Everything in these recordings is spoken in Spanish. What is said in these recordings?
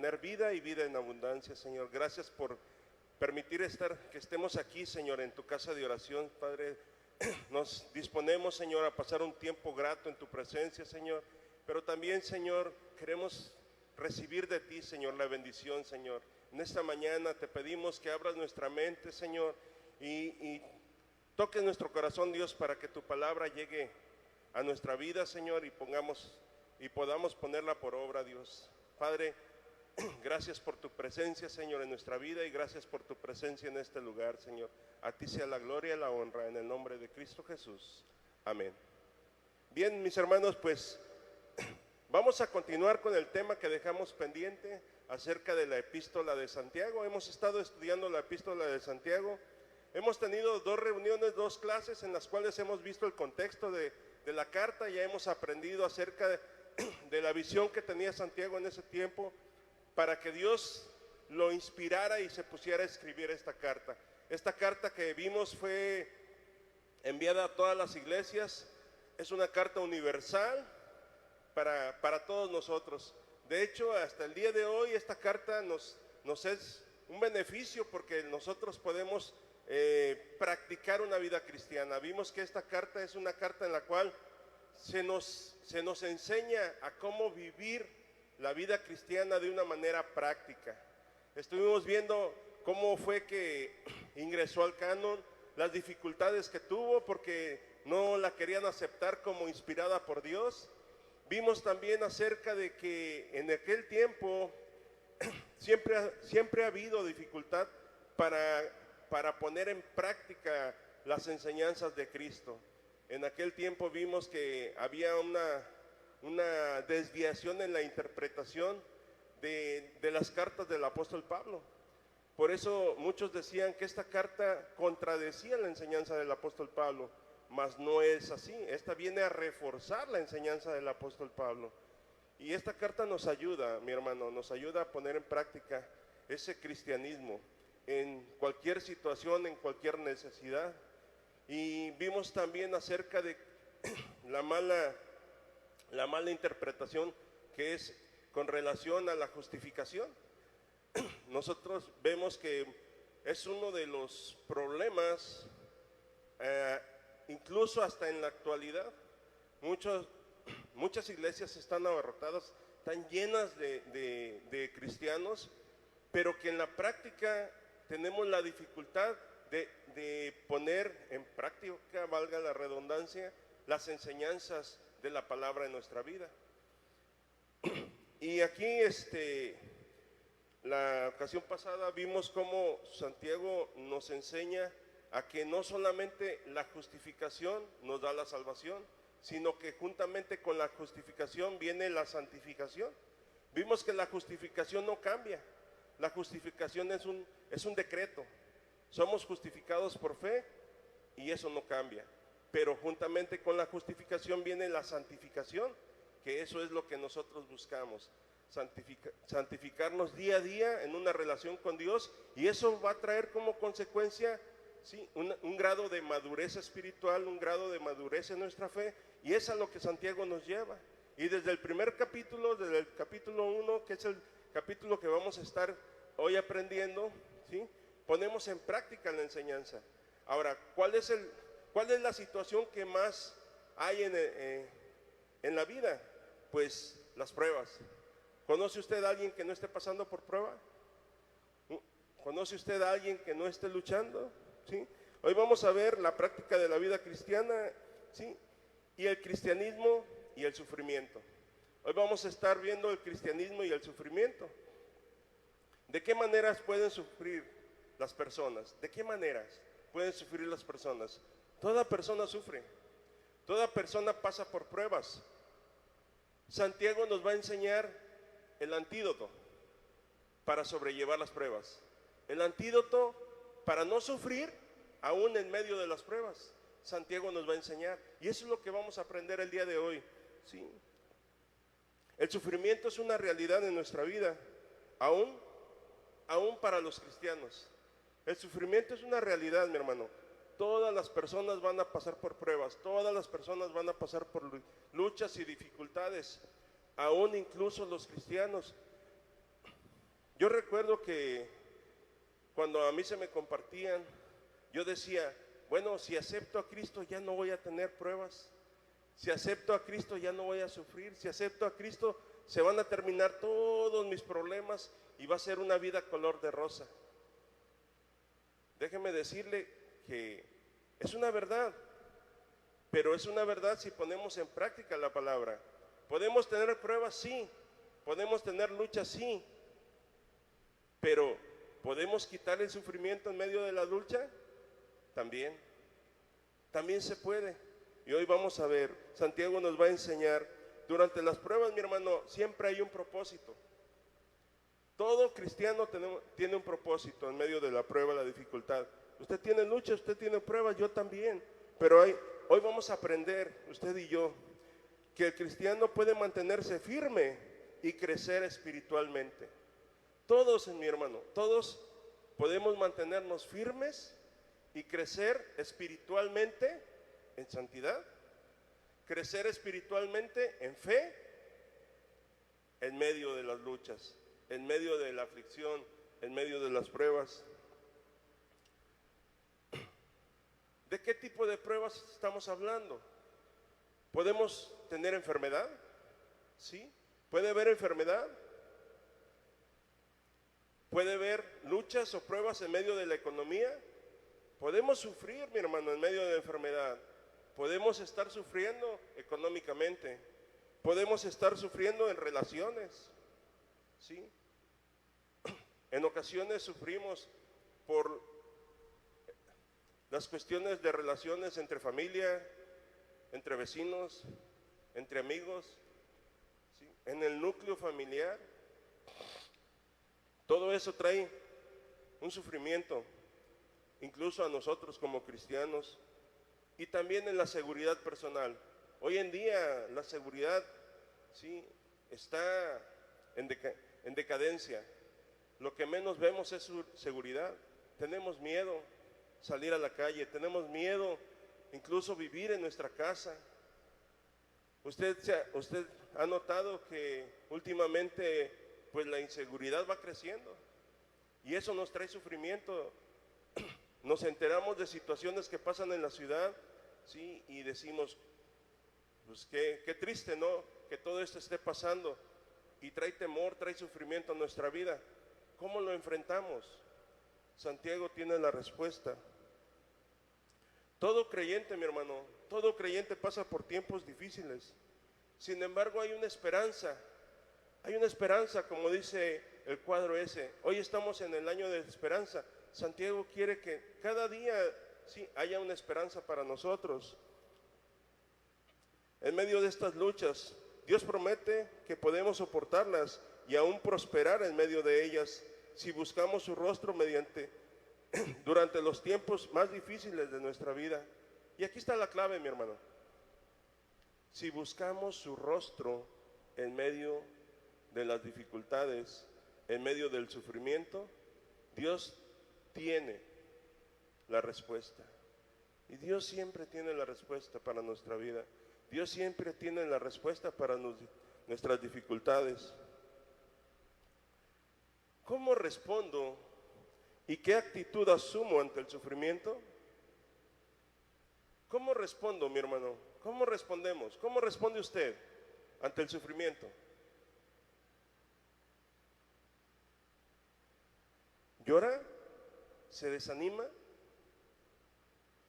tener vida y vida en abundancia, Señor. Gracias por permitir que estemos aquí, Señor, en tu casa de oración, Padre. Nos disponemos, Señor, a pasar un tiempo grato en tu presencia, Señor, pero también, Señor, queremos recibir de ti, Señor, la bendición, Señor. En esta mañana te pedimos que abras nuestra mente, Señor, y toques nuestro corazón, Dios, para que tu palabra llegue a nuestra vida, Señor, y podamos ponerla por obra, Dios. Padre, gracias por tu presencia, Señor, en nuestra vida, y gracias por tu presencia en este lugar, Señor. A ti sea la gloria y la honra, en el nombre de Cristo Jesús. Amén. Bien, mis hermanos, pues vamos a continuar con el tema que dejamos pendiente acerca de la epístola de Santiago. Hemos estado estudiando la epístola de Santiago. Hemos tenido 2 reuniones, 2 clases en las cuales hemos visto el contexto de la carta. Ya hemos aprendido acerca de la visión que tenía Santiago en ese tiempo, para que Dios lo inspirara y se pusiera a escribir esta carta. Esta carta que vimos fue enviada a todas las iglesias. Es una carta universal para todos nosotros. De hecho, hasta el día de hoy esta carta nos es un beneficio, porque nosotros podemos practicar una vida cristiana. Vimos que esta carta es una carta en la cual se nos enseña a cómo vivir la vida cristiana de una manera práctica. Estuvimos viendo cómo fue que ingresó al canon, las dificultades que tuvo porque no la querían aceptar como inspirada por Dios. Vimos también acerca de que en aquel tiempo siempre ha habido dificultad para poner en práctica las enseñanzas de Cristo. En aquel tiempo vimos que había una desviación en la interpretación de las cartas del apóstol Pablo. Por eso muchos decían que esta carta contradecía la enseñanza del apóstol Pablo, mas no es así. Esta viene a reforzar la enseñanza del apóstol Pablo. Y esta carta nos ayuda, mi hermano, nos ayuda a poner en práctica ese cristianismo en cualquier situación, en cualquier necesidad. Y vimos también acerca de la mala interpretación que es con relación a la justificación. Nosotros vemos que es uno de los problemas, incluso hasta en la actualidad. Muchas iglesias están abarrotadas, están llenas de cristianos, pero que en la práctica tenemos la dificultad de poner en práctica, valga la redundancia, las enseñanzas de la palabra en nuestra vida. Y aquí la ocasión pasada vimos cómo Santiago nos enseña a que no solamente la justificación nos da la salvación, sino que juntamente con la justificación viene la santificación. Vimos que la justificación no cambia. La justificación es un decreto. Somos justificados por fe y eso no cambia. Pero juntamente con la justificación viene la santificación, que eso es lo que nosotros buscamos. Santificarnos día a día en una relación con Dios, y eso va a traer como consecuencia, ¿sí?, un grado de madurez espiritual, un grado de madurez en nuestra fe, y es a lo que Santiago nos lleva. Y desde el primer capítulo, desde el capítulo 1, que es el capítulo que vamos a estar hoy aprendiendo, ¿sí?, ponemos en práctica la enseñanza. Ahora, ¿cuál es la situación que más hay en la vida? Pues las pruebas. ¿Conoce usted a alguien que no esté pasando por prueba? ¿Conoce usted a alguien que no esté luchando? ¿Sí? Hoy vamos a ver la práctica de la vida cristiana, ¿sí?, y el cristianismo y el sufrimiento. Hoy vamos a estar viendo el cristianismo y el sufrimiento. ¿De qué maneras pueden sufrir las personas? ¿De qué maneras pueden sufrir las personas? Toda persona sufre, toda persona pasa por pruebas. Santiago nos va a enseñar el antídoto para sobrellevar las pruebas, el antídoto para no sufrir aún en medio de las pruebas. Santiago nos va a enseñar, y eso es lo que vamos a aprender el día de hoy, ¿sí? El sufrimiento es una realidad en nuestra vida, aún para los cristianos. El sufrimiento es una realidad, mi hermano. Todas las personas van a pasar por pruebas, todas las personas van a pasar por luchas y dificultades, aún incluso los cristianos. Yo recuerdo que cuando a mí se me compartían, yo decía, bueno, si acepto a Cristo ya no voy a tener pruebas. Si acepto a Cristo ya no voy a sufrir. Si acepto a Cristo se van a terminar todos mis problemas y va a ser una vida color de rosa. Déjeme decirle que es una verdad, pero es una verdad si ponemos en práctica la palabra. Podemos tener pruebas, sí. Podemos tener luchas, sí. Pero ¿podemos quitar el sufrimiento en medio de la lucha? También. También se puede. Y hoy vamos a ver, Santiago nos va a enseñar, durante las pruebas, mi hermano, siempre hay un propósito. Todo cristiano tiene un propósito en medio de la prueba, la dificultad. Usted tiene lucha, usted tiene pruebas, yo también. Pero hoy vamos a aprender, usted y yo, que el cristiano puede mantenerse firme y crecer espiritualmente. Todos, mi hermano, todos podemos mantenernos firmes y crecer espiritualmente en santidad, crecer espiritualmente en fe, en medio de las luchas, en medio de la aflicción, en medio de las pruebas. ¿De qué tipo de pruebas estamos hablando? ¿Podemos tener enfermedad? ¿Sí? ¿Puede haber enfermedad? ¿Puede haber luchas o pruebas en medio de la economía? Podemos sufrir, mi hermano, en medio de la enfermedad. Podemos estar sufriendo económicamente. Podemos estar sufriendo en relaciones. ¿Sí? En ocasiones sufrimos por las cuestiones de relaciones entre familia, entre vecinos, entre amigos, ¿sí? En el núcleo familiar. Todo eso trae un sufrimiento, incluso a nosotros como cristianos, y también en la seguridad personal. Hoy en día la seguridad, sí, está en decadencia. Lo que menos vemos es su seguridad. Tenemos miedo salir a la calle, tenemos miedo incluso vivir en nuestra casa. Usted ha notado que últimamente pues la inseguridad va creciendo y eso nos trae sufrimiento. Nos enteramos de situaciones que pasan en la ciudad, sí, y decimos, pues qué triste, ¿no? Que todo esto esté pasando y trae temor, trae sufrimiento a nuestra vida. ¿Cómo lo enfrentamos? Santiago tiene la respuesta. Todo creyente, mi hermano, todo creyente pasa por tiempos difíciles. Sin embargo, hay una esperanza. Hay una esperanza, como dice el cuadro ese. Hoy estamos en el año de esperanza. Santiago quiere que cada día sí haya una esperanza para nosotros. En medio de estas luchas, Dios promete que podemos soportarlas y aún prosperar en medio de ellas si buscamos su rostro durante los tiempos más difíciles de nuestra vida. Y aquí está la clave, mi hermano. Si buscamos su rostro en medio de las dificultades, en medio del sufrimiento, Dios tiene la respuesta. Y Dios siempre tiene la respuesta para nuestra vida. Dios siempre tiene la respuesta para nuestras dificultades. ¿Cómo respondo y qué actitud asumo ante el sufrimiento? ¿Cómo respondo, mi hermano? ¿Cómo respondemos? ¿Cómo responde usted ante el sufrimiento? ¿Llora? ¿Se desanima?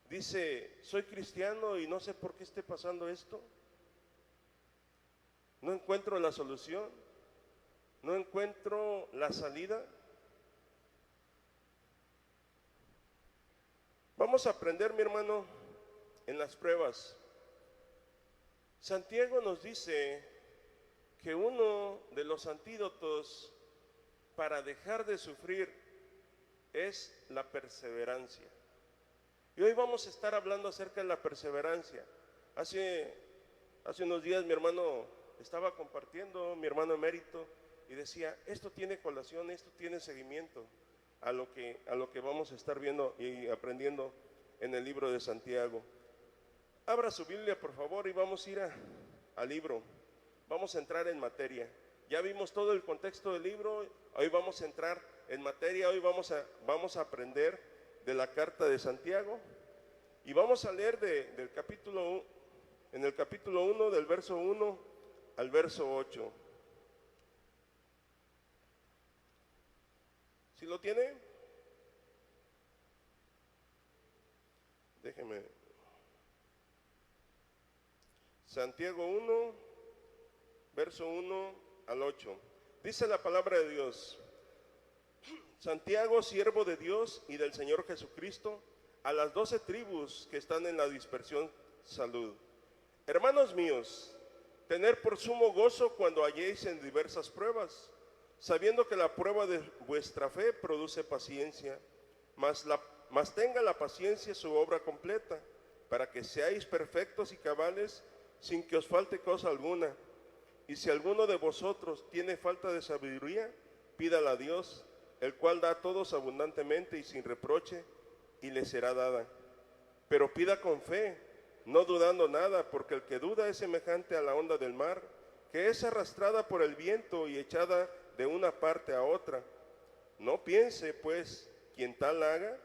Dice, soy cristiano y no sé por qué esté pasando esto. No encuentro la solución. No encuentro la salida. Vamos a aprender, mi hermano, en las pruebas. Santiago nos dice que uno de los antídotos para dejar de sufrir es la perseverancia. Y hoy vamos a estar hablando acerca de la perseverancia. Hace unos días mi hermano estaba compartiendo, mi hermano emérito, y decía, esto tiene colación, esto tiene seguimiento a lo que vamos a estar viendo y aprendiendo en el libro de Santiago. Abra su Biblia, por favor, y vamos a ir al libro. Vamos a entrar en materia. ya vimos todo el contexto del libro. Hoy vamos a entrar en materia. Hoy vamos a aprender de la carta de Santiago. Y vamos a leer en el capítulo 1, del verso 1 al verso 8. ¿Sí lo tiene? Déjeme. Santiago 1, verso 1 al 8. Dice la palabra de Dios: Santiago, siervo de Dios y del Señor Jesucristo, a las 12 tribus que están en la dispersión, salud. Hermanos míos, tened por sumo gozo cuando halléis en diversas pruebas, sabiendo que la prueba de vuestra fe produce paciencia, mas tenga la paciencia su obra completa, para que seáis perfectos y cabales, sin que os falte cosa alguna. Y si alguno de vosotros tiene falta de sabiduría, pídala a Dios, el cual da a todos abundantemente y sin reproche, y le será dada. Pero pida con fe, no dudando nada, porque el que duda es semejante a la onda del mar, que es arrastrada por el viento y echada de una parte a otra. No piense, pues, quien tal haga,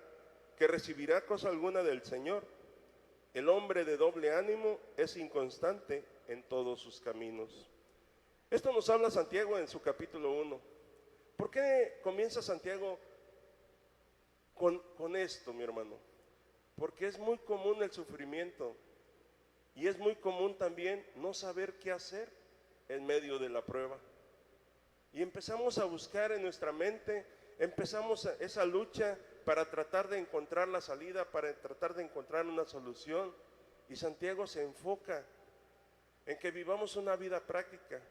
que recibirá cosa alguna del Señor. El hombre de doble ánimo es inconstante en todos sus caminos. Esto nos habla Santiago en su capítulo 1. ¿Por qué comienza Santiago con esto, mi hermano? Porque es muy común el sufrimiento y es muy común también no saber qué hacer en medio de la prueba. Y empezamos a buscar en nuestra mente, empezamos esa lucha para tratar de encontrar la salida, para tratar de encontrar una solución. Y Santiago se enfoca en que vivamos una vida práctica.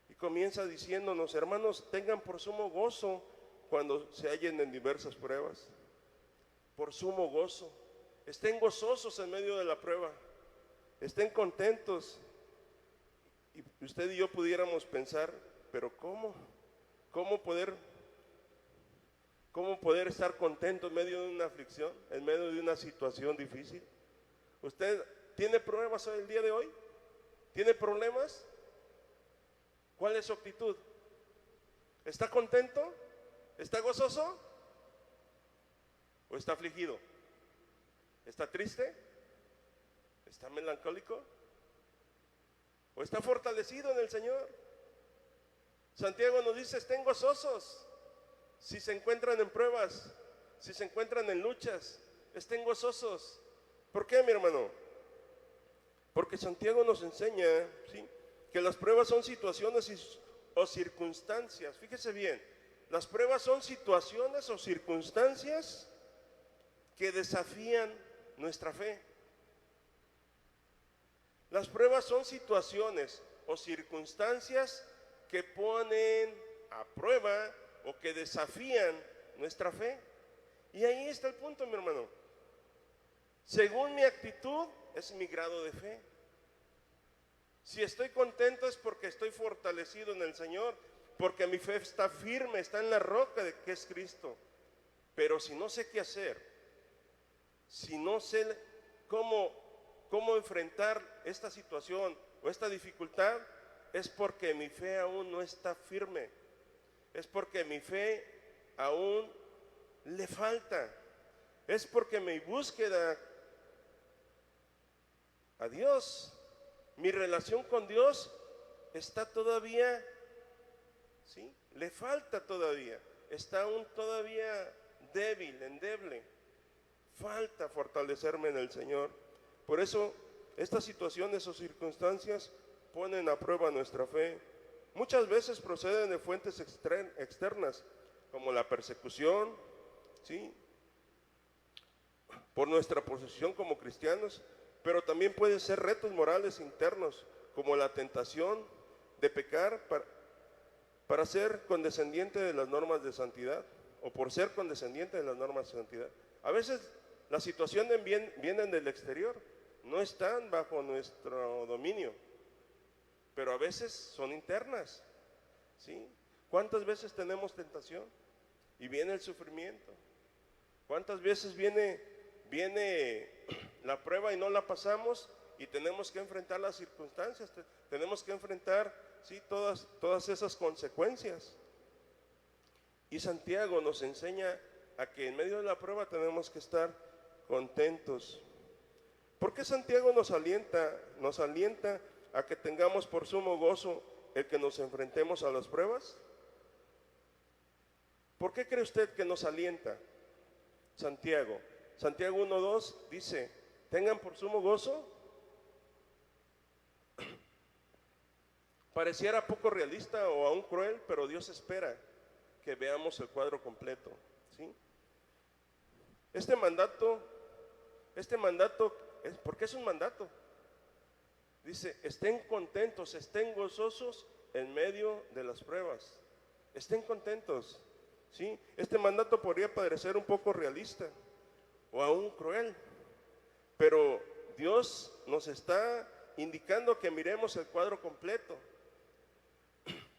Y comienza diciéndonos: hermanos, tengan por sumo gozo cuando se hallen en diversas pruebas. Por sumo gozo. Estén gozosos en medio de la prueba. Estén contentos. Y usted y yo pudiéramos pensar, pero ¿cómo? ¿Cómo poder estar contento en medio de una aflicción, en medio de una situación difícil? ¿Usted tiene pruebas el día de hoy? ¿Tiene problemas? ¿Cuál es su actitud? ¿Está contento? ¿Está gozoso? ¿O está afligido? ¿Está triste? ¿Está melancólico? ¿O está fortalecido en el Señor? Santiago nos dice: estén gozosos. Si se encuentran en pruebas, si se encuentran en luchas, estén gozosos. ¿Por qué, mi hermano? Porque Santiago nos enseña, ¿sí?, que las pruebas son situaciones o circunstancias. Fíjese bien, las pruebas son situaciones o circunstancias que desafían nuestra fe. Las pruebas son situaciones o circunstancias que ponen a prueba o que desafían nuestra fe. Y ahí está el punto, mi hermano. Según mi actitud, es mi grado de fe. Si estoy contento es porque estoy fortalecido en el Señor, porque mi fe está firme, está en la roca de que es Cristo. Pero si no sé qué hacer, si no sé cómo enfrentar esta situación o esta dificultad, es porque mi fe aún no está firme. Es porque mi fe aún le falta. Es porque mi búsqueda a Dios, mi relación con Dios está todavía, ¿sí?, le falta todavía. Está aún todavía débil, endeble. Falta fortalecerme en el Señor. Por eso estas situaciones o circunstancias ponen a prueba nuestra fe. Muchas veces proceden de fuentes externas, como la persecución, ¿sí?, por nuestra posición como cristianos, pero también pueden ser retos morales internos, como la tentación de pecar para ser condescendiente de las normas de santidad, o por ser condescendiente de las normas de santidad. A veces las situaciones vienen del exterior, no están bajo nuestro dominio, pero a veces son internas, ¿sí? ¿Cuántas veces tenemos tentación y viene el sufrimiento? ¿Cuántas veces viene la prueba y no la pasamos y tenemos que enfrentar las circunstancias, tenemos que enfrentar ¿sí? Todas esas consecuencias. Y Santiago nos enseña a que en medio de la prueba tenemos que estar contentos. ¿Por qué Santiago nos alienta a que tengamos por sumo gozo el que nos enfrentemos a las pruebas? ¿Por qué cree usted que nos alienta Santiago? Santiago 1:2 dice, tengan por sumo gozo. Pareciera poco realista o aún cruel, pero Dios espera que veamos el cuadro completo, ¿sí? Este mandato porque es un mandato. Dice, estén contentos, estén gozosos en medio de las pruebas. Estén contentos, ¿sí? Este mandato podría parecer un poco realista o aún cruel, pero Dios nos está indicando que miremos el cuadro completo.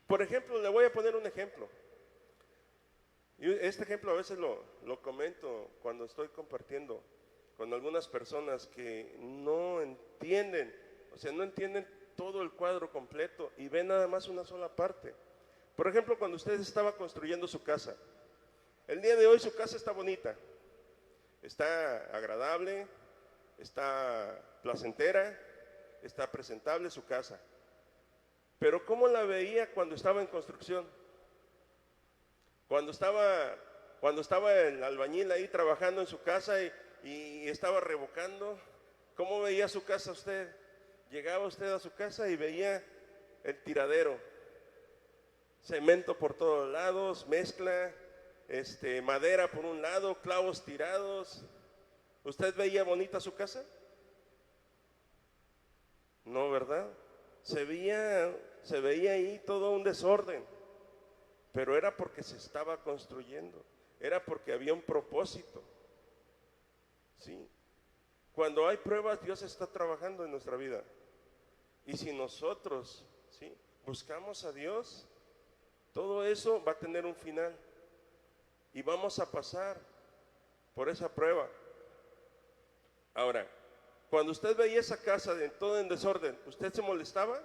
Por ejemplo, le voy a poner un ejemplo. Este ejemplo a veces lo comento cuando estoy compartiendo con algunas personas que no entienden, no entienden todo el cuadro completo y ven nada más una sola parte. Por ejemplo, cuando usted estaba construyendo su casa, el día de hoy su casa está bonita, está agradable, está placentera, está presentable su casa. Pero ¿cómo la veía cuando estaba en construcción? Cuando estaba el albañil ahí trabajando en su casa y estaba revocando, ¿cómo veía su casa usted? Llegaba usted a su casa y veía el tiradero, cemento por todos lados, mezcla, madera por un lado, clavos tirados. ¿Usted veía bonita su casa? No, ¿verdad? Se veía ahí todo un desorden, pero era porque se estaba construyendo, era porque había un propósito, ¿sí? Cuando hay pruebas, Dios está trabajando en nuestra vida, y si nosotros, ¿sí?, buscamos a Dios, todo eso va a tener un final, y vamos a pasar por esa prueba. Ahora, cuando usted veía esa casa todo en desorden, ¿usted se molestaba?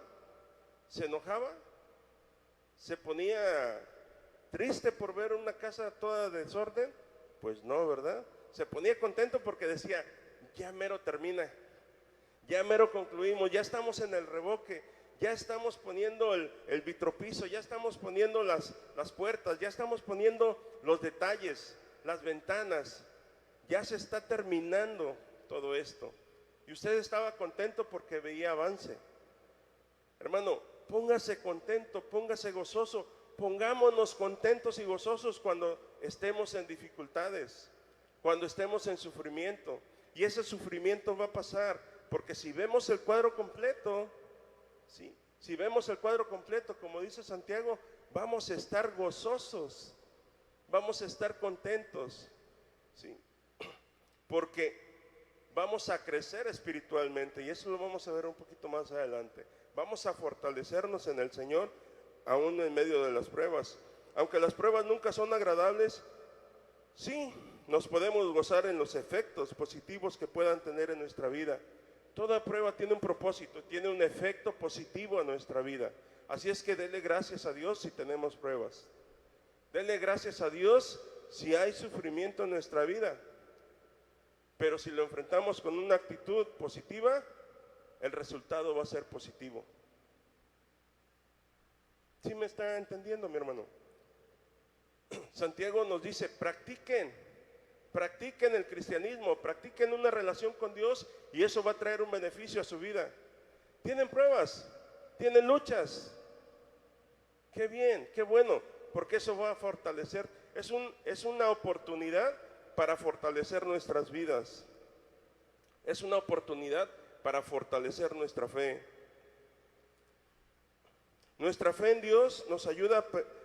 ¿Se enojaba? ¿Se ponía triste por ver una casa toda de desorden? Pues no, ¿verdad? Se ponía contento porque decía, ya mero termina, ya mero concluimos, ya estamos en el revoque, ya estamos poniendo el vitropiso, ya estamos poniendo las puertas, ya estamos poniendo los detalles, las ventanas, ya se está terminando todo esto. Y usted estaba contento porque veía avance. Hermano, póngase contento, póngase gozoso, pongámonos contentos y gozosos cuando estemos en dificultades, cuando estemos en sufrimiento. Y ese sufrimiento va a pasar, porque si vemos el cuadro completo, ¿sí?, si vemos el cuadro completo, como dice Santiago, vamos a estar gozosos, vamos a estar contentos, ¿sí?, porque vamos a crecer espiritualmente, y eso lo vamos a ver un poquito más adelante. Vamos a fortalecernos en el Señor, aún en medio de las pruebas. Aunque las pruebas nunca son agradables, sí, nos podemos gozar en los efectos positivos que puedan tener en nuestra vida. Toda prueba tiene un propósito, tiene un efecto positivo en nuestra vida. Así es que dele gracias a Dios si tenemos pruebas. Dele gracias a Dios si hay sufrimiento en nuestra vida. Pero si lo enfrentamos con una actitud positiva, el resultado va a ser positivo. ¿Sí me está entendiendo, mi hermano? Santiago nos dice, practiquen el cristianismo, practiquen una relación con Dios y eso va a traer un beneficio a su vida. ¿Tienen pruebas? ¿Tienen luchas? Qué bien, qué bueno, porque eso va a fortalecer, es una oportunidad para fortalecer nuestras vidas. Es una oportunidad para fortalecer nuestra fe. Nuestra fe en Dios nos ayuda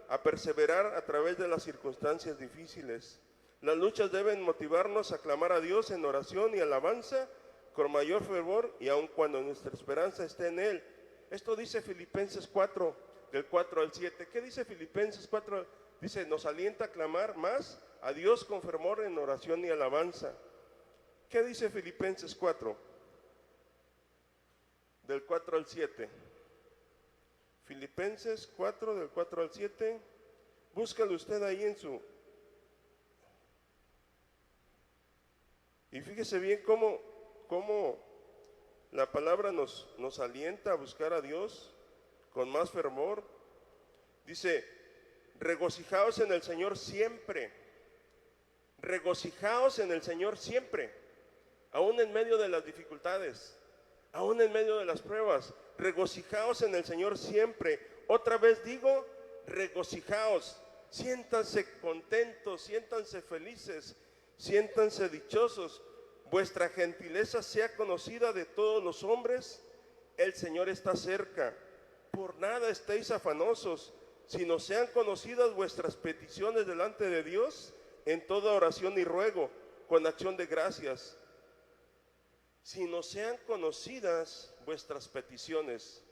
a perseverar a través de las circunstancias difíciles. Las luchas deben motivarnos a clamar a Dios en oración y alabanza con mayor fervor y aun cuando nuestra esperanza esté en Él. Esto dice Filipenses 4, del 4 al 7. ¿Qué dice Filipenses 4? Dice, nos alienta a clamar más a Dios con fervor en oración y alabanza. ¿Qué dice Filipenses 4? Del 4 al 7. Filipenses 4, del 4 al 7. Búscalo usted ahí en su... Y fíjese bien cómo la palabra nos alienta a buscar a Dios con más fervor. Dice, regocijaos en el Señor siempre. Regocijaos en el Señor siempre. Aún en medio de las dificultades, aún en medio de las pruebas. Regocijaos en el Señor siempre. Otra vez digo, regocijaos. Siéntanse contentos, siéntanse felices, siéntanse dichosos. Vuestra gentileza sea conocida de todos los hombres. El Señor está cerca. Por nada estéis afanosos, sino sean conocidas vuestras peticiones delante de Dios en toda oración y ruego, con acción de gracias. Sino sean conocidas vuestras peticiones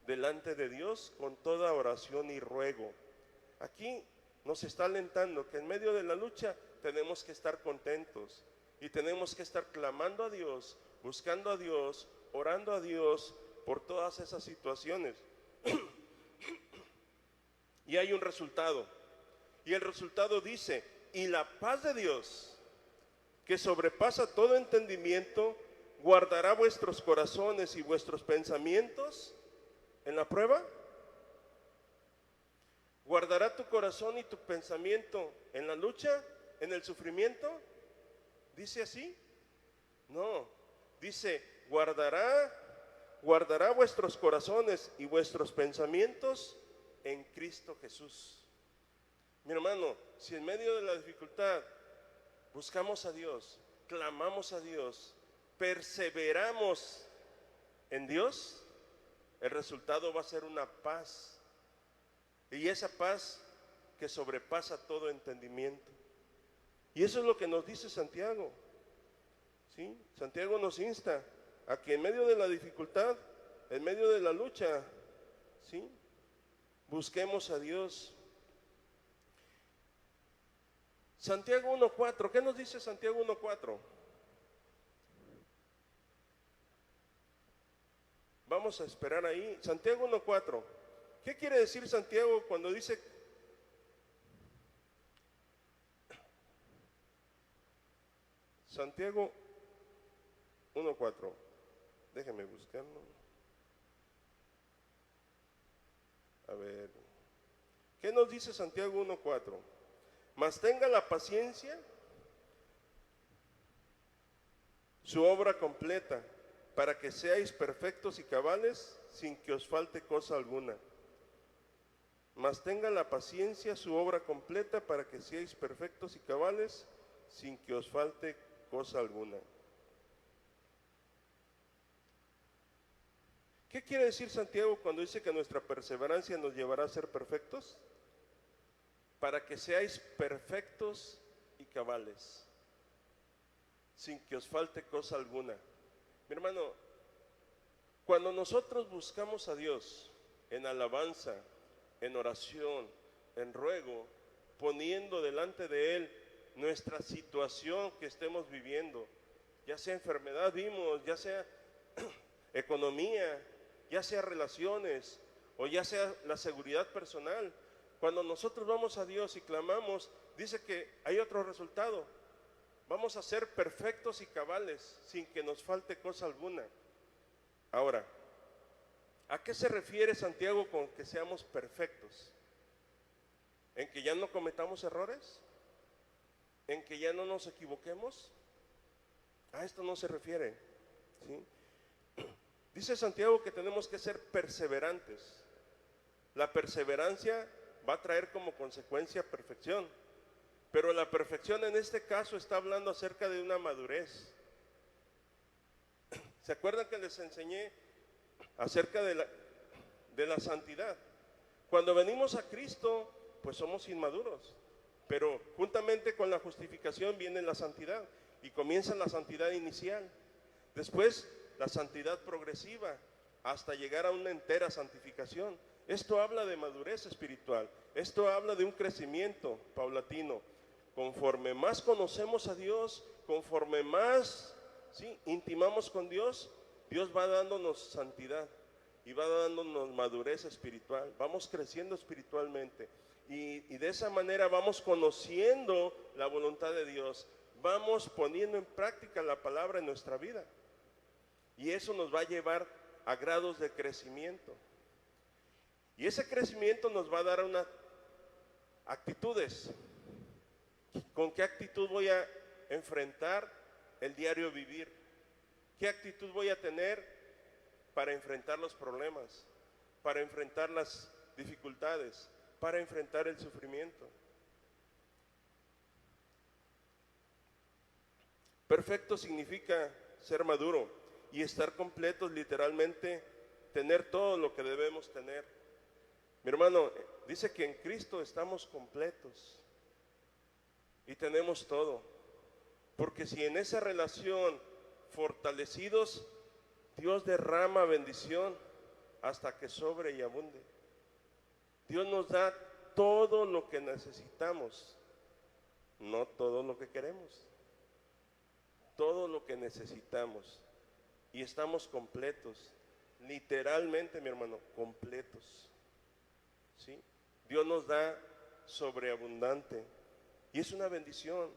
delante de Dios con toda oración y ruego. Aquí nos está alentando que en medio de la lucha tenemos que estar contentos y tenemos que estar clamando a Dios, buscando a Dios, orando a Dios por todas esas situaciones. Y hay un resultado, y el resultado dice, y la paz de Dios, que sobrepasa todo entendimiento, guardará vuestros corazones y vuestros pensamientos en la prueba. ¿Guardará tu corazón y tu pensamiento en la lucha, en el sufrimiento? ¿Dice así? No, dice, guardará vuestros corazones y vuestros pensamientos en Cristo Jesús. Mi hermano, si en medio de la dificultad buscamos a Dios, clamamos a Dios, perseveramos en Dios, el resultado va a ser una paz. Y esa paz que sobrepasa todo entendimiento. Y eso es lo que nos dice Santiago. ¿Sí? Santiago nos insta a que en medio de la dificultad, en medio de la lucha, ¿sí?, busquemos a Dios. Santiago 1:4, ¿qué nos dice Santiago 1:4? Vamos a esperar ahí. Santiago 1:4. ¿Qué quiere decir Santiago cuando dice? Santiago 1:4. Déjeme buscarlo. A ver. ¿Qué nos dice Santiago 1:4? Mas tenga la paciencia su obra completa, para que seáis perfectos y cabales, sin que os falte cosa alguna. Mas tenga la paciencia su obra completa, para que seáis perfectos y cabales, sin que os falte cosa alguna. ¿Qué quiere decir Santiago cuando dice que nuestra perseverancia nos llevará a ser perfectos? Para que seáis perfectos y cabales, sin que os falte cosa alguna. Mi hermano, cuando nosotros buscamos a Dios en alabanza, en oración, en ruego, poniendo delante de Él nuestra situación que estemos viviendo, ya sea enfermedad, vimos, ya sea economía, ya sea relaciones, o ya sea la seguridad personal. Cuando nosotros vamos a Dios y clamamos, dice que hay otro resultado. Vamos a ser perfectos y cabales, sin que nos falte cosa alguna. Ahora, ¿a qué se refiere Santiago con que seamos perfectos? ¿En que ya no cometamos errores? ¿En que ya no nos equivoquemos? A esto no se refiere, ¿sí? Dice Santiago que tenemos que ser perseverantes. La perseverancia va a traer como consecuencia perfección, pero la perfección en este caso está hablando acerca de una madurez. ¿Se acuerdan que les enseñé acerca de la santidad? Cuando venimos a Cristo, pues somos inmaduros, pero juntamente con la justificación viene la santidad, y comienza la santidad inicial, después la santidad progresiva, hasta llegar a una entera santificación. Esto habla de madurez espiritual, esto habla de un crecimiento paulatino. Conforme más conocemos a Dios, conforme más, ¿sí?, intimamos con Dios, Dios va dándonos santidad. y va dándonos madurez espiritual, vamos creciendo espiritualmente y de esa manera vamos conociendo la voluntad de Dios, vamos poniendo en práctica la palabra en nuestra vida y eso nos va a llevar a grados de crecimiento y ese crecimiento nos va a dar unas actitudes. ¿Con qué actitud voy a enfrentar el diario vivir? ¿Qué actitud voy a tener para enfrentar los problemas, para enfrentar las dificultades, para enfrentar el sufrimiento? Perfecto significa ser maduro y estar completos, literalmente tener todo lo que debemos tener. Mi hermano, dice que en Cristo estamos completos y tenemos todo, porque si en esa relación fortalecidos, Dios derrama bendición hasta que sobre y abunde. Dios nos da todo lo que necesitamos, no todo lo que queremos, todo lo que necesitamos y estamos completos, literalmente, mi hermano, completos, ¿sí? Dios nos da sobreabundante y es una bendición.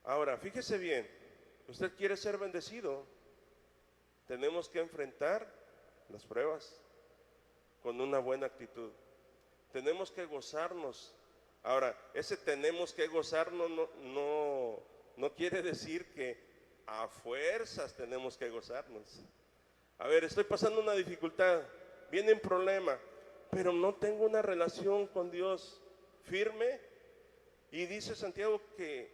Ahora, fíjese bien, usted quiere ser bendecido, tenemos que enfrentar las pruebas con una buena actitud. Tenemos que gozarnos. Ahora, ese tenemos que gozarnos no quiere decir que a fuerzas tenemos que gozarnos. A ver, estoy pasando una dificultad, viene un problema, pero no tengo una relación con Dios firme. Y dice Santiago que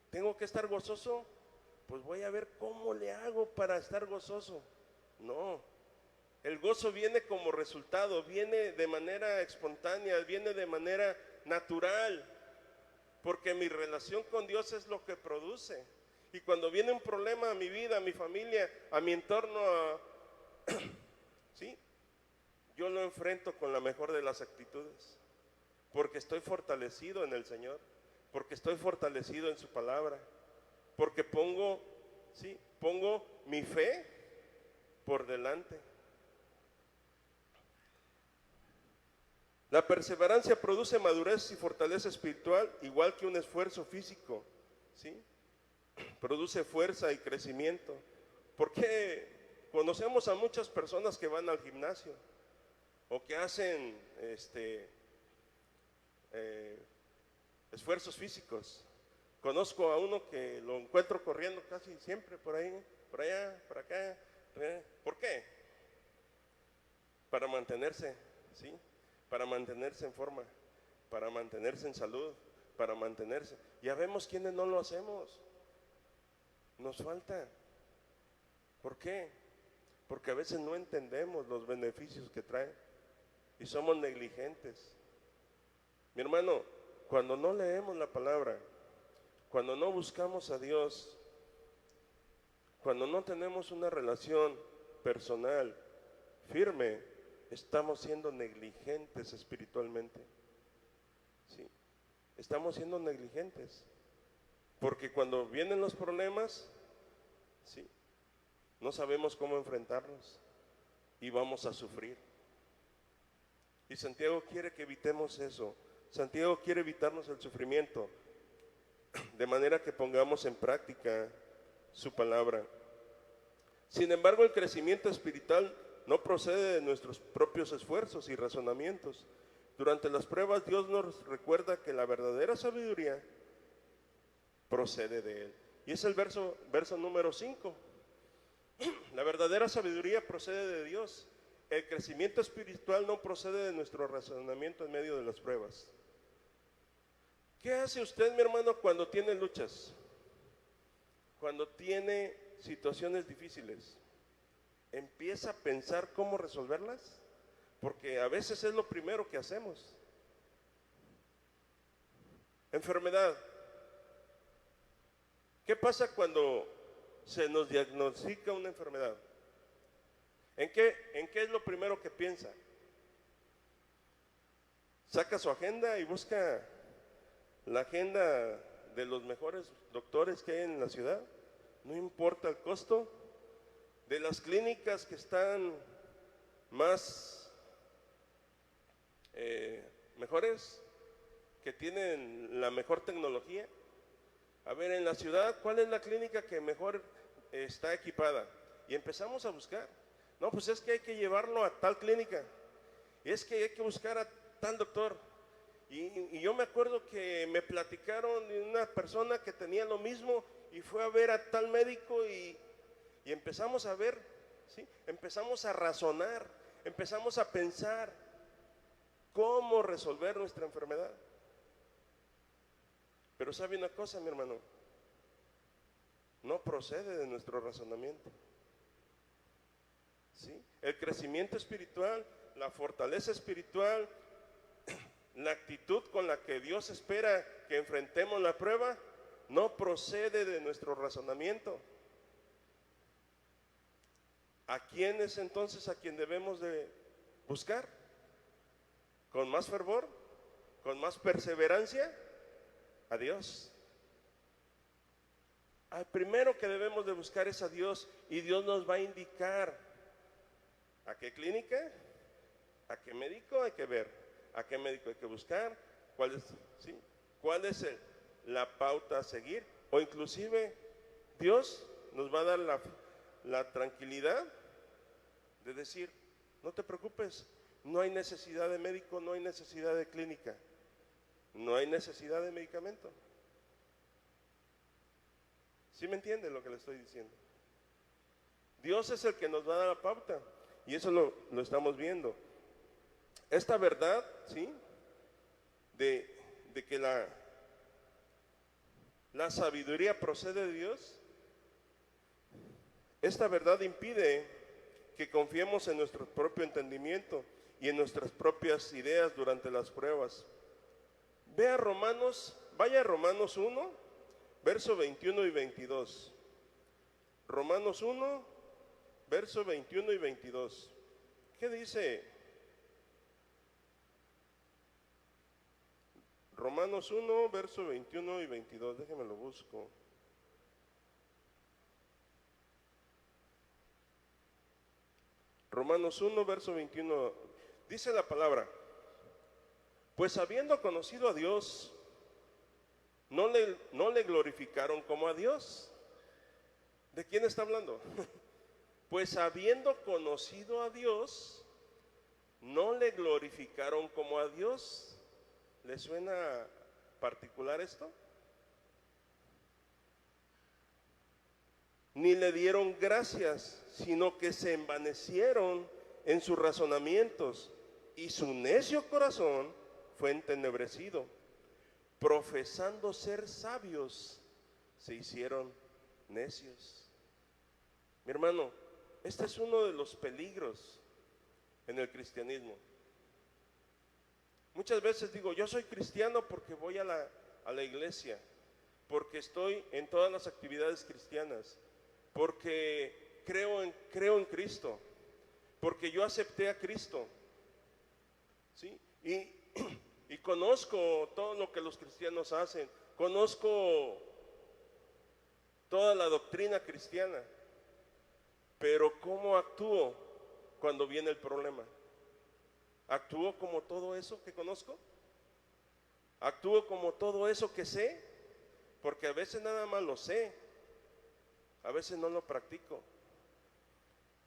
tengo que estar gozoso, pues voy a ver cómo le hago para estar gozoso. No, el gozo viene como resultado, viene de manera espontánea, viene de manera natural, porque mi relación con Dios es lo que produce. Y cuando viene un problema a mi vida, a mi familia, a mi entorno, ¿sí? Yo lo enfrento con la mejor de las actitudes, porque estoy fortalecido en el Señor, porque estoy fortalecido en su palabra, porque pongo mi fe por delante. La perseverancia produce madurez y fortaleza espiritual, igual que un esfuerzo físico, ¿sí? Produce fuerza y crecimiento. Porque conocemos a muchas personas que van al gimnasio o que hacen esfuerzos físicos. Conozco a uno que lo encuentro corriendo casi siempre por ahí, por allá, por acá. ¿Por qué? Para mantenerse, ¿sí? Para mantenerse en forma, para mantenerse en salud, para mantenerse. Ya vemos quienes no lo hacemos. Nos falta. ¿Por qué? Porque a veces no entendemos los beneficios que trae y somos negligentes. Mi hermano, cuando no leemos la palabra, cuando no buscamos a Dios, cuando no tenemos una relación personal firme, estamos siendo negligentes espiritualmente. Sí, estamos siendo negligentes. Porque cuando vienen los problemas, sí, no sabemos cómo enfrentarlos y vamos a sufrir. Y Santiago quiere que evitemos eso. Santiago quiere evitarnos el sufrimiento, de manera que pongamos en práctica su palabra. Sin embargo, el crecimiento espiritual no procede de nuestros propios esfuerzos y razonamientos. Durante las pruebas, Dios nos recuerda que la verdadera sabiduría procede de Él. Y es el verso número 5. La verdadera sabiduría procede de Dios. El crecimiento espiritual no procede de nuestro razonamiento en medio de las pruebas. ¿Qué hace usted, mi hermano, cuando tiene luchas? Cuando tiene situaciones difíciles. ¿Empieza a pensar cómo resolverlas? Porque a veces es lo primero que hacemos. Enfermedad. ¿Qué pasa cuando se nos diagnostica una enfermedad? ¿En qué es lo primero que piensa? Saca su agenda y busca la agenda de los mejores doctores que hay en la ciudad, no importa el costo, de las clínicas que están más mejores, que tienen la mejor tecnología. A ver, en la ciudad, ¿cuál es la clínica que mejor está equipada? Y empezamos a buscar. No, pues es que hay que llevarlo a tal clínica. Es que hay que buscar a tal doctor. Y yo me acuerdo que me platicaron de una persona que tenía lo mismo y fue a ver a tal médico y empezamos a ver, ¿sí? Empezamos a razonar, empezamos a pensar cómo resolver nuestra enfermedad. Pero sabe una cosa, mi hermano, no procede de nuestro razonamiento. ¿Sí? El crecimiento espiritual, la fortaleza espiritual, la actitud con la que Dios espera que enfrentemos la prueba, no procede de nuestro razonamiento. ¿A quién es entonces a quien debemos de buscar? ¿Con más fervor? ¿Con más perseverancia? A Dios. Al primero que debemos de buscar es a Dios, y Dios nos va a indicar a qué clínica, a qué médico hay que ver, a qué médico hay que buscar, cuál es la pauta a seguir, o inclusive Dios nos va a dar la tranquilidad de decir, no te preocupes, no hay necesidad de médico, no hay necesidad de clínica, no hay necesidad de medicamento. ¿Sí me entiende lo que le estoy diciendo? Dios es el que nos va a dar la pauta, y eso lo estamos viendo. Esta verdad, ¿sí? De que la sabiduría procede de Dios, esta verdad impide que confiemos en nuestro propio entendimiento y en nuestras propias ideas durante las pruebas. Vaya a Romanos 1, verso 21 y 22. Romanos 1, verso 21 y 22. ¿Qué dice? Romanos 1, verso 21 y 22. Déjenme lo busco. Romanos 1, verso 21. Dice la palabra: pues habiendo conocido a Dios, no le glorificaron como a Dios. ¿De quién está hablando? Pues habiendo conocido a Dios, no le glorificaron como a Dios. ¿Le suena particular esto? Ni le dieron gracias, sino que se envanecieron en sus razonamientos, y su necio corazón fue entenebrecido. Profesando ser sabios, se hicieron necios. Mi hermano, este es uno de los peligros en el cristianismo. Muchas veces digo, yo soy cristiano porque voy a la iglesia, porque estoy en todas las actividades cristianas, porque creo en Cristo, porque yo acepté a Cristo, ¿sí? Y conozco todo lo que los cristianos hacen, conozco toda la doctrina cristiana, pero ¿cómo actúo cuando viene el problema? ¿Actúo como todo eso que conozco? ¿Actúo como todo eso que sé? Porque a veces nada más lo sé, a veces no lo practico.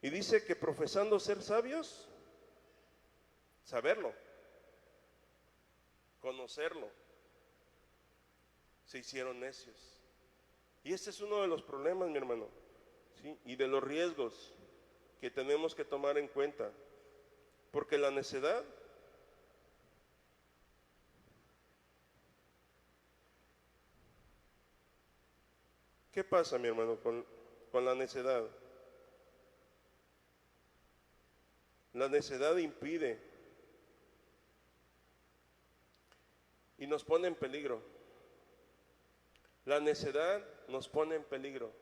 Y dice que profesando ser sabios, saberlo, conocerlo, se hicieron necios. Y este es uno de los problemas, mi hermano, ¿sí? Y de los riesgos que tenemos que tomar en cuenta. Porque la necedad ¿qué pasa, mi hermano, con la necedad? La necedad impide y nos pone en peligro. La necedad nos pone en peligro.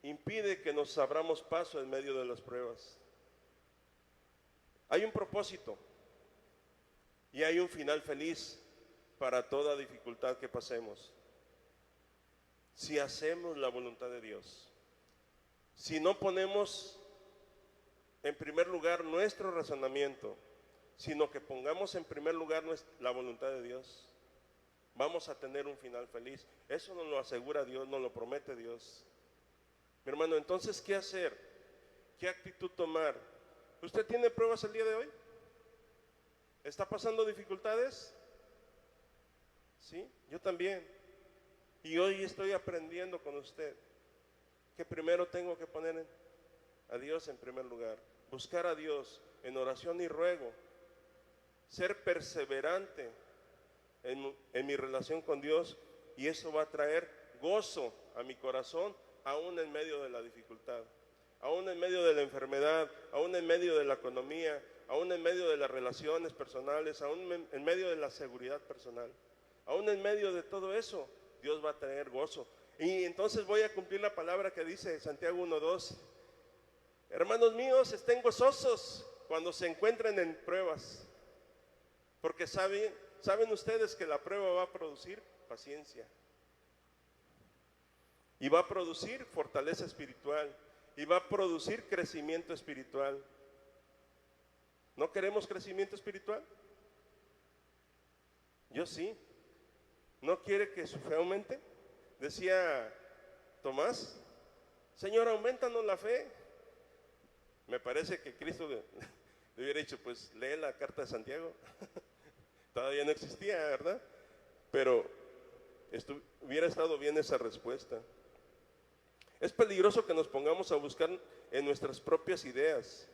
Impide que nos abramos paso en medio de las pruebas. Hay un propósito y hay un final feliz para toda dificultad que pasemos. Si hacemos la voluntad de Dios, si no ponemos en primer lugar nuestro razonamiento, sino que pongamos en primer lugar la voluntad de Dios, vamos a tener un final feliz. Eso nos lo asegura Dios, nos lo promete Dios. Mi hermano, entonces, ¿qué hacer? ¿Qué actitud tomar? ¿Usted tiene pruebas el día de hoy? ¿Está pasando dificultades? Sí, yo también. Y hoy estoy aprendiendo con usted que primero tengo que poner a Dios en primer lugar, buscar a Dios en oración y ruego, ser perseverante en mi relación con Dios, y eso va a traer gozo a mi corazón, aún en medio de la dificultad, aún en medio de la enfermedad, aún en medio de la economía, aún en medio de las relaciones personales, aún en medio de la seguridad personal, aún en medio de todo eso, Dios va a traer gozo. Y entonces voy a cumplir la palabra que dice Santiago 1:2. Hermanos míos, estén gozosos cuando se encuentren en pruebas, porque saben ustedes que la prueba va a producir paciencia, y va a producir fortaleza espiritual, y va a producir crecimiento espiritual. ¿No queremos crecimiento espiritual? Yo sí. ¿No quiere que su fe aumente? Decía Tomás, Señor, aumentanos la fe. Me parece que Cristo le hubiera dicho, pues lee la carta de Santiago. Todavía no existía, ¿verdad? Pero hubiera estado bien esa respuesta. Es peligroso que nos pongamos a buscar en nuestras propias ideas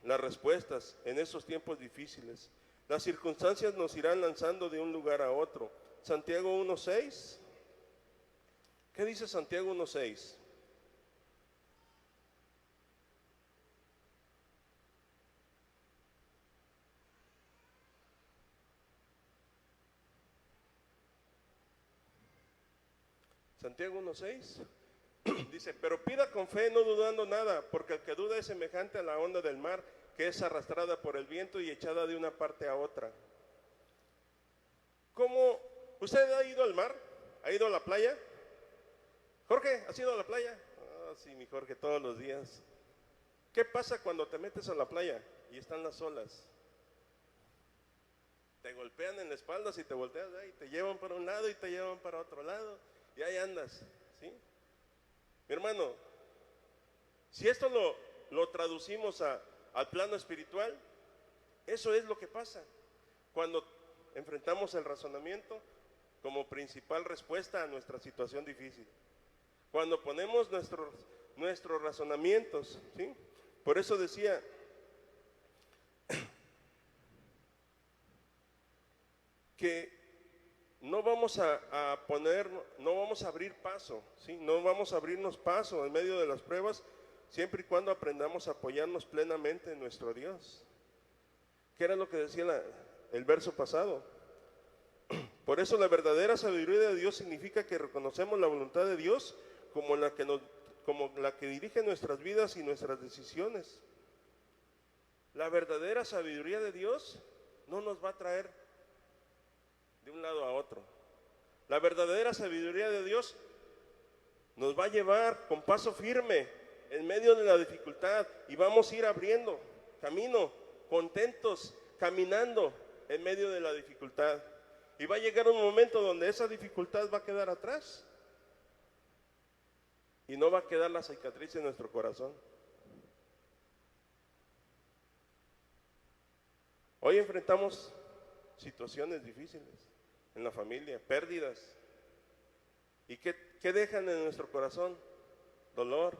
las respuestas en esos tiempos difíciles. Las circunstancias nos irán lanzando de un lugar a otro. Santiago 1:6. ¿Qué dice Santiago 1:6? Santiago 1:6 dice, pero pida con fe, no dudando nada, porque el que duda es semejante a la onda del mar, que es arrastrada por el viento y echada de una parte a otra. ¿Cómo? ¿Usted ha ido al mar? ¿Ha ido a la playa? Jorge, ¿has ido a la playa? Ah, sí, mi Jorge, todos los días. ¿Qué pasa cuando te metes a la playa y están las olas? Te golpean en la espalda si te volteas, y te llevan para un lado y te llevan para otro lado, y ahí andas, ¿sí? Mi hermano, si esto lo traducimos al plano espiritual, eso es lo que pasa cuando enfrentamos el razonamiento como principal respuesta a nuestra situación difícil. Cuando ponemos nuestros razonamientos, ¿sí? Por eso decía, que no vamos a abrir paso, ¿sí? No vamos a abrirnos paso en medio de las pruebas, siempre y cuando aprendamos a apoyarnos plenamente en nuestro Dios. ¿Qué era lo que decía el verso pasado? Por eso la verdadera sabiduría de Dios significa que reconocemos la voluntad de Dios como la que dirige nuestras vidas y nuestras decisiones. La verdadera sabiduría de Dios no nos va a traer de un lado a otro. La verdadera sabiduría de Dios nos va a llevar con paso firme en medio de la dificultad, y vamos a ir abriendo camino, contentos, caminando en medio de la dificultad. Y va a llegar un momento donde esa dificultad va a quedar atrás y no va a quedar la cicatriz en nuestro corazón. Hoy enfrentamos situaciones difíciles en la familia, pérdidas. ¿Y qué dejan en nuestro corazón? Dolor,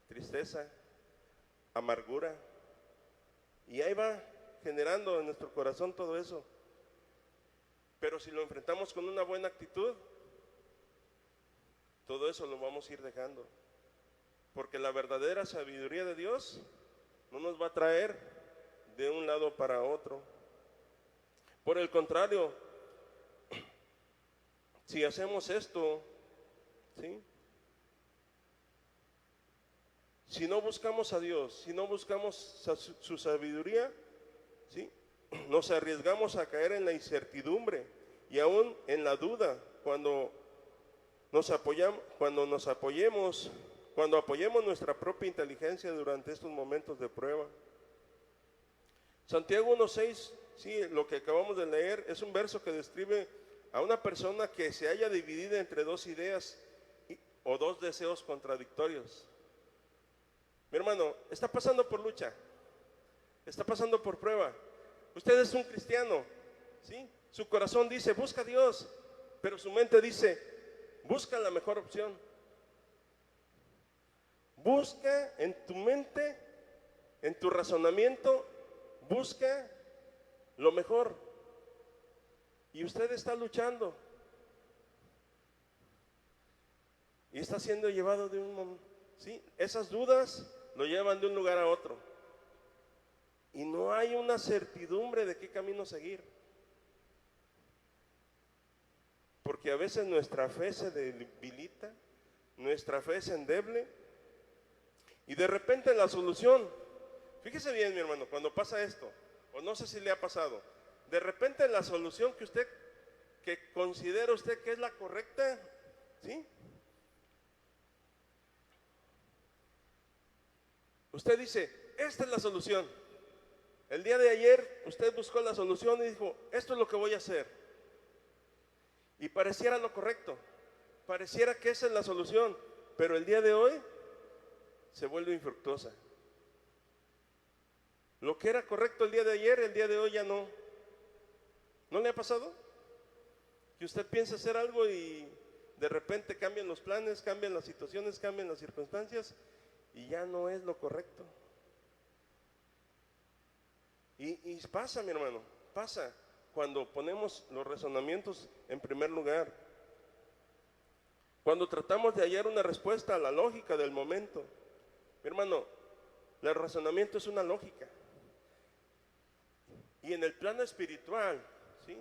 tristeza, amargura. Y ahí va generando en nuestro corazón todo eso. Pero si lo enfrentamos con una buena actitud, todo eso lo vamos a ir dejando. Porque la verdadera sabiduría de Dios no nos va a traer de un lado para otro. Por el contrario, si hacemos esto, ¿sí? Si no buscamos a Dios, si no buscamos su sabiduría, ¿sí? Nos arriesgamos a caer en la incertidumbre y aún en la duda cuando nos apoyemos cuando apoyemos nuestra propia inteligencia durante estos momentos de prueba. Santiago 1:6, sí, lo que acabamos de leer, es un verso que describe a una persona que se haya dividida entre dos ideas o dos deseos contradictorios. Mi hermano, está pasando por lucha, está pasando por prueba. Usted es un cristiano, ¿sí? Su corazón dice, busca a Dios, pero su mente dice, busca la mejor opción. Busca en tu mente, en tu razonamiento, busca lo mejor. Y usted está luchando. Y está siendo llevado de un momento, ¿sí? Esas dudas lo llevan de un lugar a otro. Y no hay una certidumbre de qué camino seguir. Porque a veces nuestra fe se debilita, nuestra fe es endeble. Y de repente la solución, fíjese bien mi hermano, cuando pasa esto, o no sé si le ha pasado, de repente la solución que considera usted que es la correcta, ¿sí? Usted dice, esta es la solución. El día de ayer usted buscó la solución y dijo, esto es lo que voy a hacer. Y pareciera lo correcto, pareciera que esa es la solución, pero el día de hoy se vuelve infructuosa. Lo que era correcto el día de ayer, el día de hoy ya no. ¿No le ha pasado? Que usted piensa hacer algo y de repente cambian los planes, cambian las situaciones, cambian las circunstancias y ya no es lo correcto. Y pasa, mi hermano, pasa cuando ponemos los razonamientos en primer lugar. Cuando tratamos de hallar una respuesta a la lógica del momento. Mi hermano, el razonamiento es una lógica. Y en el plano espiritual, ¿sí?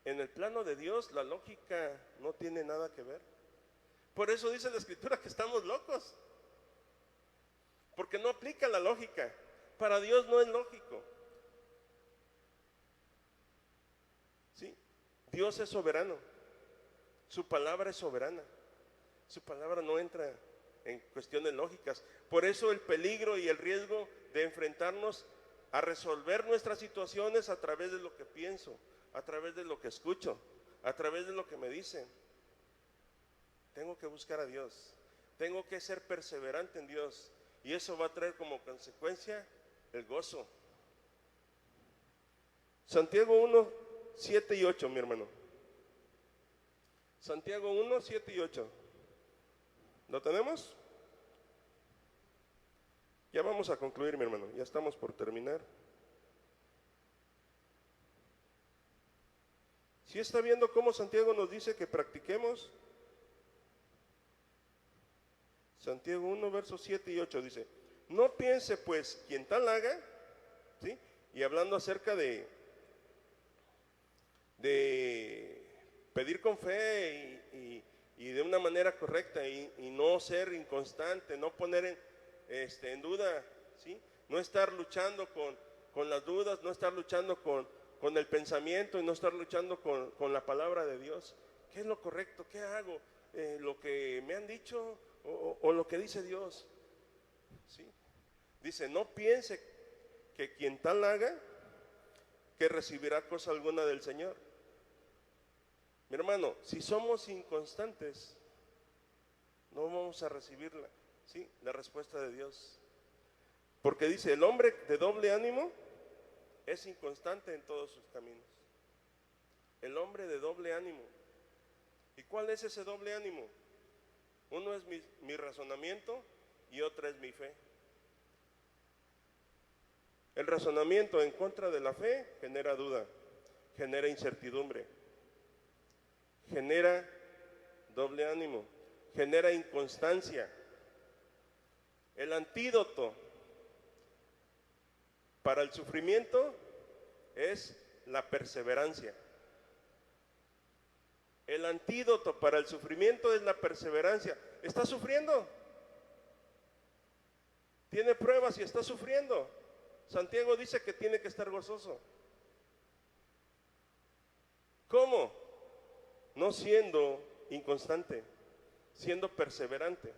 En el plano de Dios, la lógica no tiene nada que ver. Por eso dice la Escritura que estamos locos. Porque no aplica la lógica. Para Dios no es lógico. ¿Sí? Dios es soberano. Su palabra es soberana. Su palabra no entra en cuestiones lógicas. Por eso el peligro y el riesgo de enfrentarnos a resolver nuestras situaciones a través de lo que pienso, a través de lo que escucho, a través de lo que me dicen. Tengo que buscar a Dios, tengo que ser perseverante en Dios, y eso va a traer como consecuencia el gozo. Santiago 1, 7 y 8, mi hermano. Santiago 1, 7 y 8. ¿Lo tenemos? Ya vamos a concluir, mi hermano, ya estamos por terminar. ¿Sí está viendo cómo Santiago nos dice que practiquemos? Santiago 1, versos 7 y 8 dice, no piense pues quien tal haga, ¿sí? Y hablando acerca de pedir con fe y de una manera correcta y no ser inconstante, no poner en duda, ¿sí? No estar luchando con las dudas, no estar luchando con el pensamiento y no estar luchando con la palabra de Dios. ¿Qué es lo correcto? ¿Qué hago? ¿Lo que me han dicho o lo que dice Dios? ¿Sí? Dice, no piense que quien tal haga, que recibirá cosa alguna del Señor. Mi hermano, si somos inconstantes, no vamos a recibir la respuesta de Dios. Porque dice, el hombre de doble ánimo es inconstante en todos sus caminos. El hombre de doble ánimo. ¿Y cuál es ese doble ánimo? Uno es mi razonamiento y otra es mi fe. El razonamiento en contra de la fe genera duda, genera incertidumbre, genera doble ánimo, genera inconstancia. El antídoto para el sufrimiento es la perseverancia. El antídoto para el sufrimiento es la perseverancia. ¿Está sufriendo? ¿Tiene pruebas y está sufriendo? Santiago dice que tiene que estar gozoso. ¿Cómo? No siendo inconstante, siendo perseverante.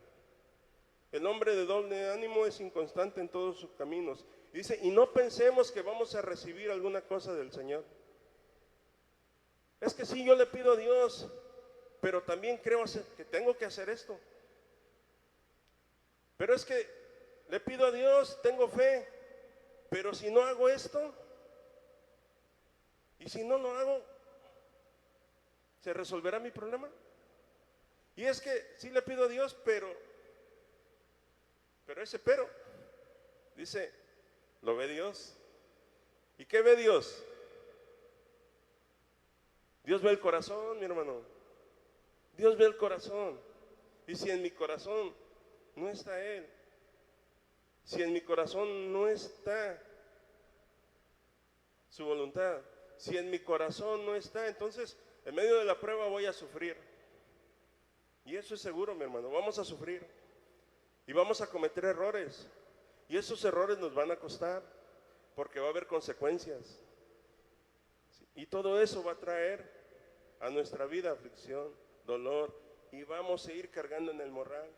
El hombre de doble ánimo es inconstante en todos sus caminos. Dice, y no pensemos que vamos a recibir alguna cosa del Señor. Es que sí, yo le pido a Dios, pero también creo que tengo que hacer esto. Pero es que le pido a Dios, tengo fe, pero si no hago esto, y si no lo hago, ¿se resolverá mi problema? Y es que sí le pido a Dios, pero ese pero, dice, lo ve Dios. ¿Y qué ve Dios? Dios ve el corazón, mi hermano. Dios ve el corazón. Y si en mi corazón no está Él, si en mi corazón no está su voluntad, si en mi corazón no está, entonces en medio de la prueba voy a sufrir. Y eso es seguro, mi hermano, vamos a sufrir. Y vamos a cometer errores. Y esos errores nos van a costar, porque va a haber consecuencias. Y todo eso va a traer a nuestra vida aflicción, dolor, y vamos a ir cargando en el morral.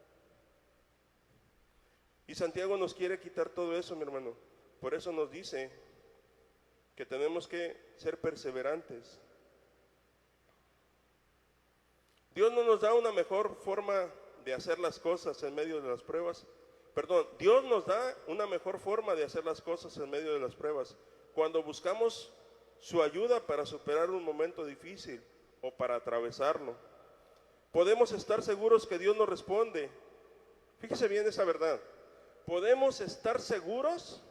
Y Santiago nos quiere quitar todo eso, mi hermano. Por eso nos dice que tenemos que ser perseverantes. Dios no nos da una mejor forma de hacer las cosas en medio de las pruebas. Perdón, Dios nos da una mejor forma de hacer las cosas en medio de las pruebas. Cuando buscamos su ayuda para superar un momento difícil o para atravesarlo. Podemos estar seguros que Dios nos responde. Fíjese bien esa verdad. Podemos estar seguros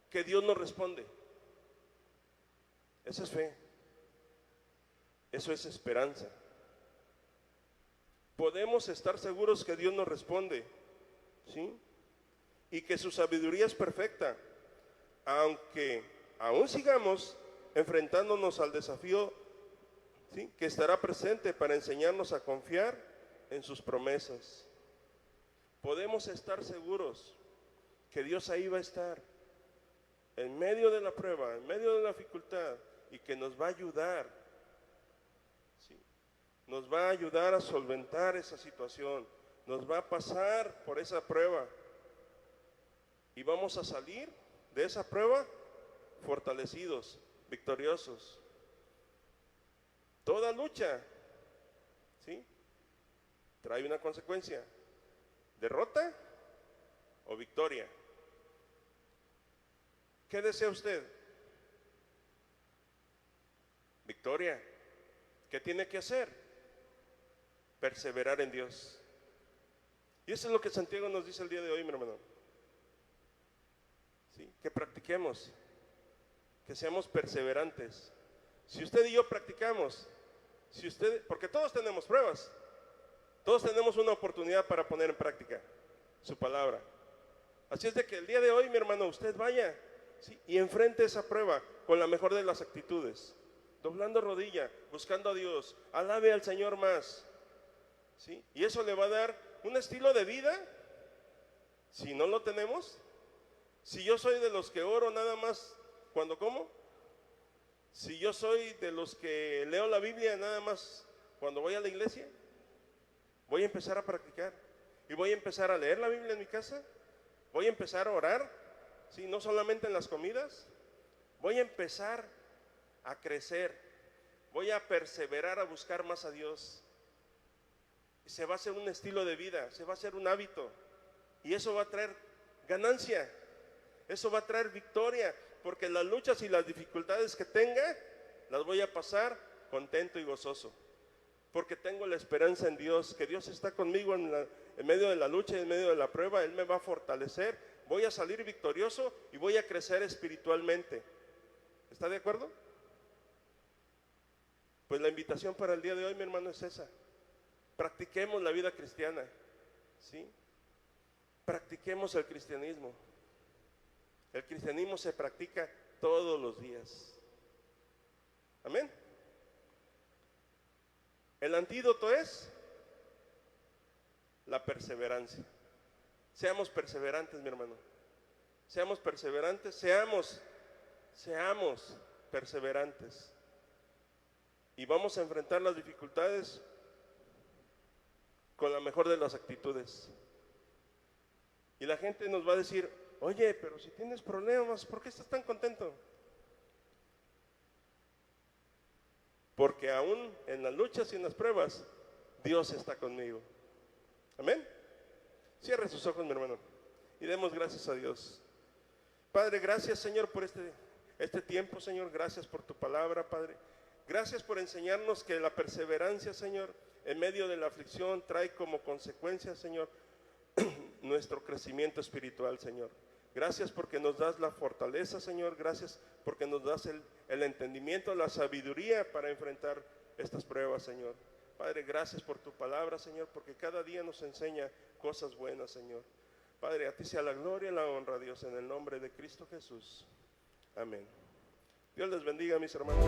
que Dios nos responde. Eso es fe. Eso es esperanza. Podemos estar seguros que Dios nos responde, ¿sí? Y que su sabiduría es perfecta, aunque aún sigamos enfrentándonos al desafío, ¿sí?, que estará presente para enseñarnos a confiar en sus promesas. Podemos estar seguros que Dios ahí va a estar, en medio de la prueba, en medio de la dificultad, y que nos va a ayudar, ¿sí? Nos va a ayudar a solventar esa situación, nos va a pasar por esa prueba, y vamos a salir de esa prueba fortalecidos, victoriosos. Toda lucha, ¿sí?, trae una consecuencia: derrota o victoria. ¿Qué desea usted? Victoria. ¿Qué tiene que hacer? Perseverar en Dios. Y eso es lo que Santiago nos dice el día de hoy, mi hermano. ¿Sí? Que practiquemos, que seamos perseverantes. Si usted y yo practicamos, porque todos tenemos pruebas, todos tenemos una oportunidad para poner en práctica su palabra. Así es de que el día de hoy, mi hermano, usted vaya, ¿sí?, y enfrente esa prueba con la mejor de las actitudes, doblando rodilla, buscando a Dios, alabe al Señor más, ¿sí? Y eso le va a dar un estilo de vida. Si no lo tenemos, si yo soy de los que oro nada más cuando como, si yo soy de los que leo la Biblia nada más cuando voy a la iglesia, voy a empezar a practicar y voy a empezar a leer la Biblia en mi casa, voy a empezar a orar, ¿sí?, no solamente en las comidas, voy a empezar a crecer, voy a perseverar a buscar más a Dios. Y se va a hacer un estilo de vida, se va a hacer un hábito, y eso va a traer ganancia, eso va a traer victoria, porque las luchas y las dificultades que tenga, las voy a pasar contento y gozoso, porque tengo la esperanza en Dios, que Dios está conmigo en medio de la lucha y en medio de la prueba. Él me va a fortalecer, voy a salir victorioso y voy a crecer espiritualmente. ¿Está de acuerdo? Pues la invitación para el día de hoy, mi hermano, es esa. Practiquemos la vida cristiana, ¿sí? Practiquemos el cristianismo. El cristianismo se practica todos los días. Amén. El antídoto es la perseverancia. Seamos perseverantes, mi hermano. Seamos perseverantes, seamos perseverantes. Y vamos a enfrentar las dificultades con la mejor de las actitudes. Y la gente nos va a decir, oye, pero si tienes problemas, ¿por qué estás tan contento? Porque aún en las luchas y en las pruebas, Dios está conmigo. Amén. Cierre sus ojos, mi hermano, y demos gracias a Dios. Padre, gracias, Señor, por este tiempo, Señor. Gracias por tu palabra, Padre. Gracias por enseñarnos que la perseverancia, Señor, en medio de la aflicción trae como consecuencia, Señor, nuestro crecimiento espiritual, Señor. Gracias porque nos das la fortaleza, Señor. Gracias porque nos das el entendimiento, la sabiduría para enfrentar estas pruebas, Señor. Padre, gracias por tu palabra, Señor, porque cada día nos enseña cosas buenas, Señor. Padre, a ti sea la gloria y la honra, Dios, en el nombre de Cristo Jesús. Amén. Dios les bendiga, mis hermanos.